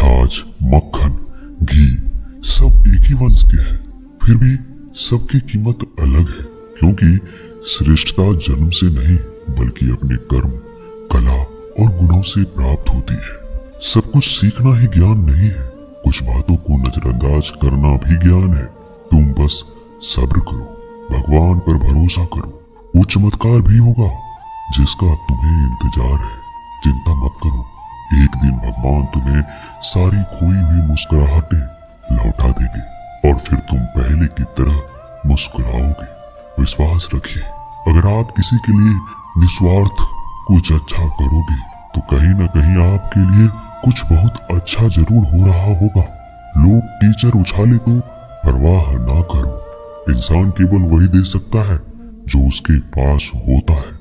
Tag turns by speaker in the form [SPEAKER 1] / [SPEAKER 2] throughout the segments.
[SPEAKER 1] छाछ, मक्खन, घी सब एक ही वंश के हैं, फिर भी सबकी कीमत अलग है, क्योंकि श्रेष्ठता जन्म से नहीं बल्कि अपने कर्म, कला और गुणों से प्राप्त होती है। सब कुछ सीखना ही ज्ञान नहीं है, कुछ बातों को नजरअंदाज करना भी ज्ञान है। तुम बस सब्र करो, भगवान पर भरोसा करो, वो चमत्कार भी होगा जिसका तुम्हें इंतजार है। चिंता मत करो, एक दिन भगवान तुम्हें सारी खोई हुई मुस्कुराहटें लौटा देंगे और फिर तुम पहले की तरह मुस्कुराओगे। विश्वास रखिए, अगर आप किसी के लिए निस्वार्थ कुछ अच्छा करोगे तो कहीं न कहीं आपके लिए कुछ बहुत अच्छा जरूर हो रहा होगा। लोग टीचर उछाले तो परवाह ना करो, इंसान केवल वही दे सकता है जो उसके पास होता है,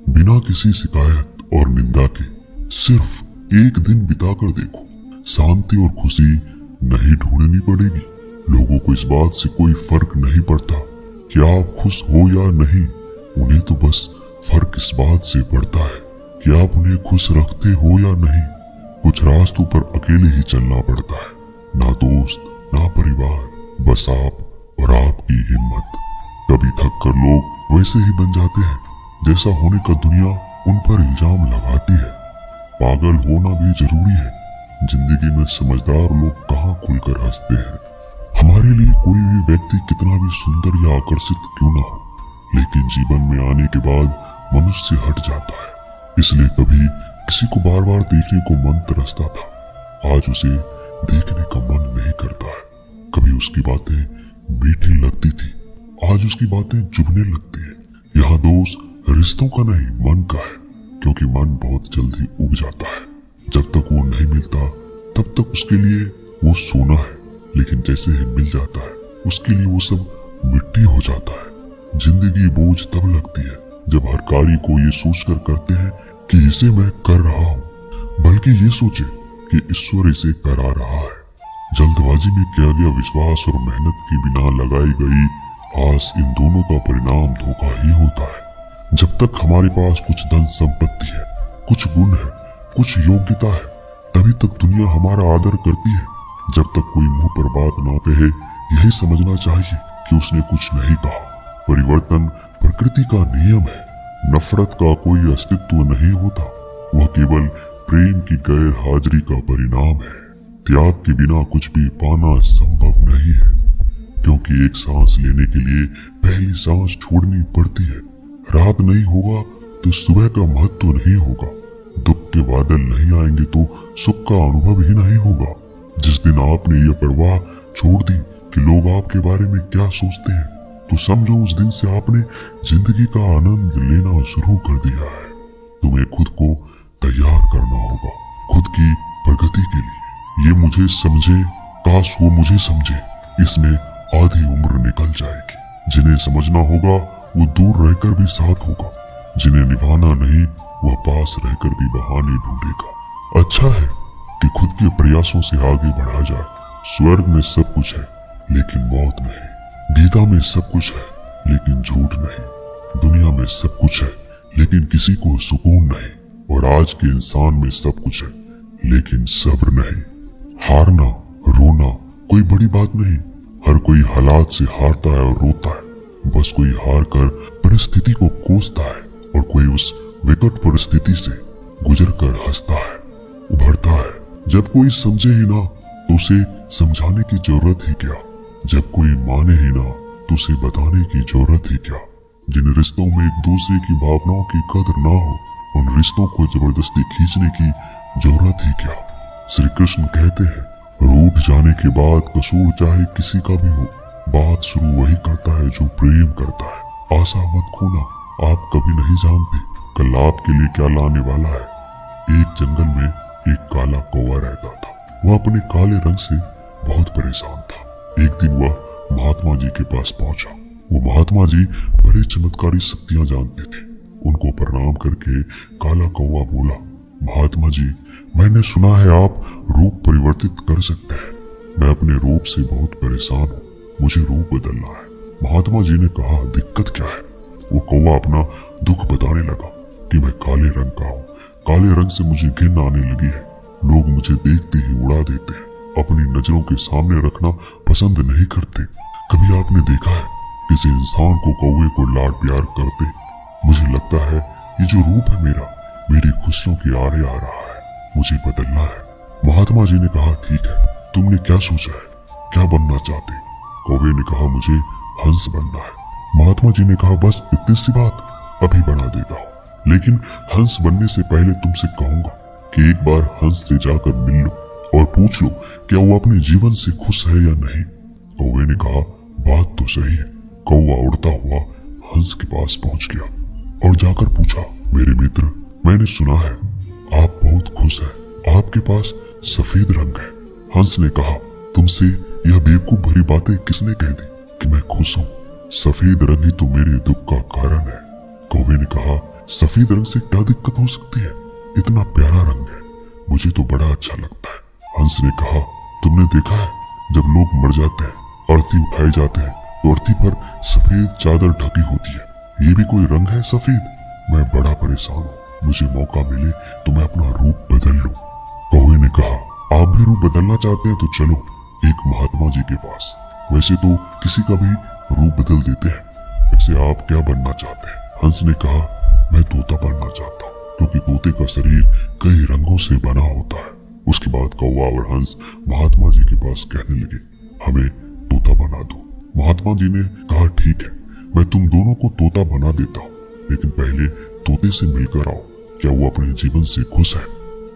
[SPEAKER 1] बिना किसी शिकायत और निंदा के। सिर्फ एक दिन बिताकर देखो, शांति और खुशी नहीं ढूंढनी पड़ेगी। लोगों को इस बात से कोई फर्क नहीं पड़ता कि आप खुश हो या नहीं, उन्हें तो बस फर्क इस बात से पड़ता है कि आप उन्हें खुश रखते हो या नहीं। कुछ रास्तों पर अकेले ही चलना पड़ता है, ना दोस्त ना परिवार, बस आप और आपकी हिम्मत। कभी थक कर लोग वैसे ही बन जाते हैं जैसा होने का दुनिया उन पर इल्जाम लगाती है। पागल होना भी जरूरी है, जिंदगी में समझदार लोग कहाँ खुलकर हंसते हैं। हमारे लिए कोई भी व्यक्ति कितना भी सुंदर या आकर्षित क्यों ना हो, लेकिन जीवन में आने के बाद मनुष्य हट जाता है। इसलिए कभी किसी को बार बार देखने को मन तरसता था, आज उसे देखने का मन नहीं करता है। कभी उसकी बातें मीठी लगती थी, आज उसकी बातें चुभने लगती है। यहाँ दोष रिश्तों का नहीं मन का है, क्योंकि मन बहुत जल्दी उब जाता है। जब तक वो नहीं मिलता तब तक उसके लिए वो सोना है, लेकिन जैसे ही मिल जाता है उसके लिए वो सब मिट्टी हो जाता है। जिंदगी बोझ तब लगती है जब हर कार्य को ये सोचकर करते हैं कि इसे मैं कर रहा हूँ, बल्कि ये सोचे कि ईश्वर इसे करा रहा है। जल्दबाजी में किया गया विश्वास और मेहनत के बिना लगाई गई आस, इन दोनों का परिणाम धोखा ही होता है। जब तक हमारे पास कुछ धन संपत्ति है, कुछ गुण है, कुछ योग्यता है, तभी तक दुनिया हमारा आदर करती है। जब तक कोई मुंह पर बात ना कहे, यही समझना चाहिए कि उसने कुछ नहीं कहा। परिवर्तन प्रकृति का नियम है, नफरत का कोई अस्तित्व नहीं होता, वह केवल प्रेम की गैर हाजिरी का परिणाम है। त्याग के बिना कुछ भी पाना संभव नहीं है, क्योंकि एक सांस लेने के लिए पहली सांस छोड़नी पड़ती है। रात नहीं होगा तो सुबह का महत्व नहीं होगा, दुख के बादल नहीं आएंगे तो सुख का अनुभव ही नहीं होगा। जिस दिन आपने यह परवाह छोड़ दी कि लोग आपके बारे में क्या सोचते हैं, तो समझो उस दिन से आपने जिंदगी का आनंद लेना शुरू कर दिया है। तुम्हें खुद को तैयार करना होगा, खुद की प्रगति के लिए। ये मुझे समझे, काश वो मुझे समझे, इसमें आधी उम्र निकल जाएगी। जिन्हें समझना होगा वो दूर रहकर भी साथ होगा, जिन्हें निभाना नहीं वह पास रहकर भी बहाने ढूंढेगा। अच्छा है कि खुद के प्रयासों से आगे बढ़ा जाए। स्वर्ग में सब कुछ है लेकिन मौत नहीं, गीता में सब कुछ है लेकिन झूठ नहीं, दुनिया में सब कुछ है लेकिन किसी को सुकून नहीं, और आज के इंसान में सब कुछ है लेकिन सब्र नहीं। हारना रोना कोई बड़ी बात नहीं, हर कोई हालात से हारता है और रोता है। बस कोई हार कर परिस्थिति को कोसता है और कोई उस विकट परिस्थिति से गुजर कर हंसता है, उभरता है। जब कोई समझे ही ना तो उसे समझाने की जरूरत ही क्या, जब कोई माने ही ना तो उसे बताने की जरूरत ही क्या। जिन रिश्तों में एक दूसरे की भावनाओं की कदर ना हो, उन रिश्तों को जबरदस्ती खींचने की जरूरत ही क्या। श्री कृष्ण कहते हैं, रूठ जाने के बाद कसूर चाहे किसी का भी हो, बात शुरू वही करता है जो प्रेम करता है। आशा मत खोना, आप कभी नहीं जानते कल आपके लिए क्या लाने वाला है। एक जंगल में एक काला कौवा रहता था। वह अपने काले रंग से बहुत परेशान था। एक दिन वह महात्मा जी के पास पहुंचा। वो महात्मा जी बड़े चमत्कारी शक्तियां जानते थे। उनको प्रणाम करके काला कौवा बोला, महात्मा जी, मैंने सुना है आप रूप परिवर्तित कर सकते हैं। मैं अपने रूप से बहुत परेशान हूँ, मुझे रूप बदलना है। महात्मा जी ने कहा, दिक्कत क्या है? वो कौवा अपना दुख बताने लगा कि मैं काले रंग का हूँ, काले रंग से मुझे घिन आने लगी है। लोग मुझे देखते ही उड़ा देते हैं, अपनी नजरों के सामने रखना पसंद नहीं करते। कभी आपने देखा है किसी इंसान को कौवे को लाड प्यार करते? मुझे लगता है ये जो रूप है मेरा, मेरी खुशियों के आड़े आ रहा है, मुझे बदलना है। महात्मा जी ने कहा, ठीक है, तुमने क्या सोचा है, क्या बनना चाहते? कौवे ने कहा, मुझे हंस बनना है। महात्मा जी ने कहा, बस इतनी सी बात, अभी बना देता हूँ, लेकिन हंस बनने से पहले तुमसे कहूंगा कि एक बार हंस से जाकर मिल लो और पूछ लो क्या वो अपने जीवन से खुश है या नहीं। कौवे ने कहा, बात तो सही है। कौवा उड़ता हुआ हंस के पास पहुंच गया और जाकर पूछा, मेरे मित्र, मैंने सुना है आप बहुत खुश हैं, आपके पास सफेद रंग है। हंस ने कहा, तुमसे यह बेवकूफ भरी बातें किसने कह दी कि मैं खुश हूँ? सफेद रंग ही तो मेरे दुख का कारण है। कौवे ने कहा, सफेद रंग से क्या दिक्कत हो सकती है, इतना प्यारा रंग है, मुझे तो बड़ा अच्छा लगता है। हंस ने कहा, तुमने देखा है जब लोग मर जाते हैं, अर्थी उठाए जाते हैं तो अर्थी पर सफेद चादर ढकी होती है, ये भी कोई रंग है सफेद? मैं बड़ा परेशान हूँ, मुझे मौका मिले तो मैं अपना रूप बदल लूं। कौवे ने कहा, आप भी रूप बदलना चाहते हैं तो चलो एक महात्मा जी के पास, वैसे तो किसी का भी रूप बदल देते हैं, वैसे आप क्या बनना चाहते हैं? हंस ने कहा, मैं तोता बनना चाहता हूँ, क्योंकि तोते का शरीर कई रंगों से बना होता है। उसके बाद कौवा और हंस महात्मा जी के पास कहने लगे, हमें तोता बना दो। महात्मा जी ने कहा, ठीक है, मैं तुम दोनों को तोता बना देता हूँ, लेकिन पहले तोते से मिलकर आओ, क्या वो अपने जीवन से खुश है?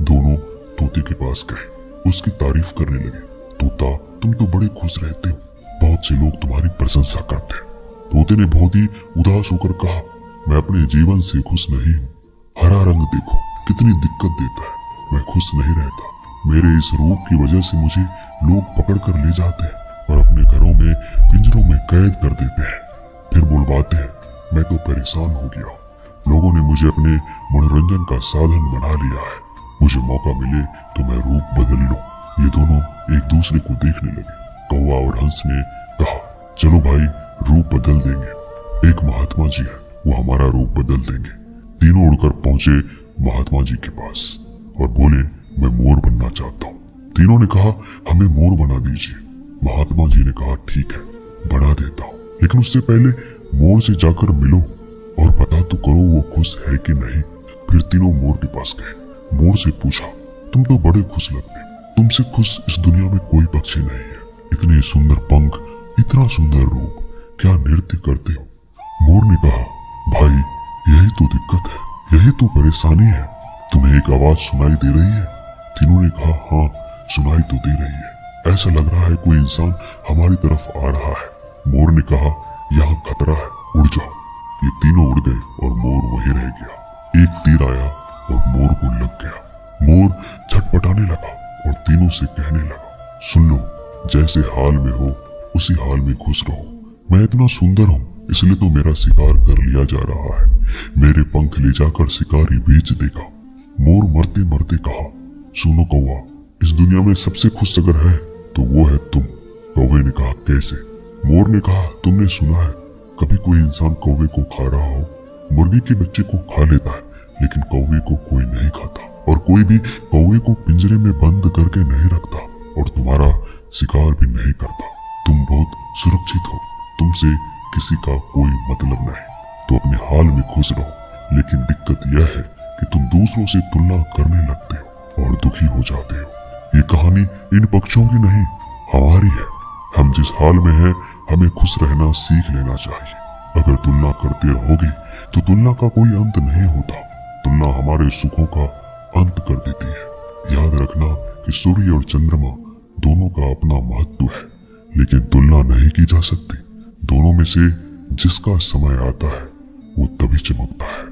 [SPEAKER 1] दोनों तोते के पास गए, उसकी तारीफ करने लगे। तोता, तुम तो बड़े खुश रहते हो, बहुत से लोग तुम्हारी प्रशंसा करते हैं। तोते ने बहुत ही उदास होकर कहा, मैं अपने जीवन से खुश नहीं हूँ, हरा रंग देखो कितनी दिक्कत देता है, मैं खुश नहीं रहता। मेरे इस रूप की वजह से मुझे लोग पकड़ कर ले जाते हैं और अपने घरों में पिंजरों में कैद कर देते हैं, फिर बुलवाते हैं। मैं तो परेशान हो गया हूँ, लोगों ने मुझे अपने मनोरंजन का साधन बना लिया है, मुझे मौका मिले तो मैं रूप बदल लूं। ये दोनों एक दूसरे को देखने लगे। कौवा और हंस ने कहा, चलो भाई, रूप बदल देंगे, एक महात्मा जी है, वो हमारा रूप बदल देंगे। तीनों उड़कर पहुंचे महात्मा जी के पास और बोले, मैं मोर बनना चाहता हूँ। तीनों ने कहा, हमें मोर बना दीजिए। महात्मा जी ने कहा, ठीक है, बना देता हूँ, लेकिन उससे पहले मोर से जाकर मिलो और पता तो करो वो खुश है कि नहीं। फिर तीनों मोर के पास गए, मोर से पूछा, तुम तो बड़े खुश लगते, तुमसे खुश इस दुनिया में कोई पक्षी नहीं है, इतने सुंदर पंख, इतना सुंदर रूप, क्या नृत्य करते हो? मोर ने कहा, भाई यही तो दिक्कत है, यही तो परेशानी है, तुम्हें एक आवाज सुनाई दे रही है? तीनों ने कहा, हाँ सुनाई तो दे रही है, ऐसा लग रहा है कोई इंसान हमारी तरफ आ रहा है। मोर ने कहा, यहाँ खतरा है, उड़ जाओ। ये तीनों उड़ गए और मोर वहीं रह गया। एक तीर आया और मोर को लग गया। मोर छटपटाने लगा और तीनों से कहने लगा, सुन लो, जैसे हाल में हो उसी हाल में खुश रहो, मैं इतना सुंदर हूँ इसलिए तो मेरा शिकार कर लिया जा रहा है, मेरे पंख ले जाकर शिकारी बेच देगा। मोर मरते मरते कहा, सुनो कौवा, इस दुनिया में सबसे खुश अगर है तो वो है तुम। कौवे ने कहा, कैसे? मोर ने कहा, तुमने सुना है कभी कोई इंसान कौवे को खा रहा हो? मुर्गी के बच्चे को खा लेता है, लेकिन कौवे को कोई नहीं खाता, और कोई भी कौवे को पिंजरे में बंद करके नहीं रखता और तुम्हारा शिकार भी नहीं करता। तुम बहुत सुरक्षित हो, तुमसे किसी का कोई मतलब नहीं, तो अपने हाल में खुश रहो। लेकिन दिक्कत यह है कि तुम दूसरों से तुलना करने लगते हो और दुखी हो जाते हो। ये कहानी इन पक्षियों की नहीं, हमारी है। हम जिस हाल में हैं, हमें खुश रहना सीख लेना चाहिए। अगर तुलना करते रहोगे तो तुलना का कोई अंत नहीं होता, तुलना हमारे सुखों का अंत कर देती है। याद रखना कि सूर्य और चंद्रमा दोनों का अपना महत्व है, लेकिन तुलना नहीं की जा सकती। दोनों में से जिसका समय आता है वो तभी चमकता है।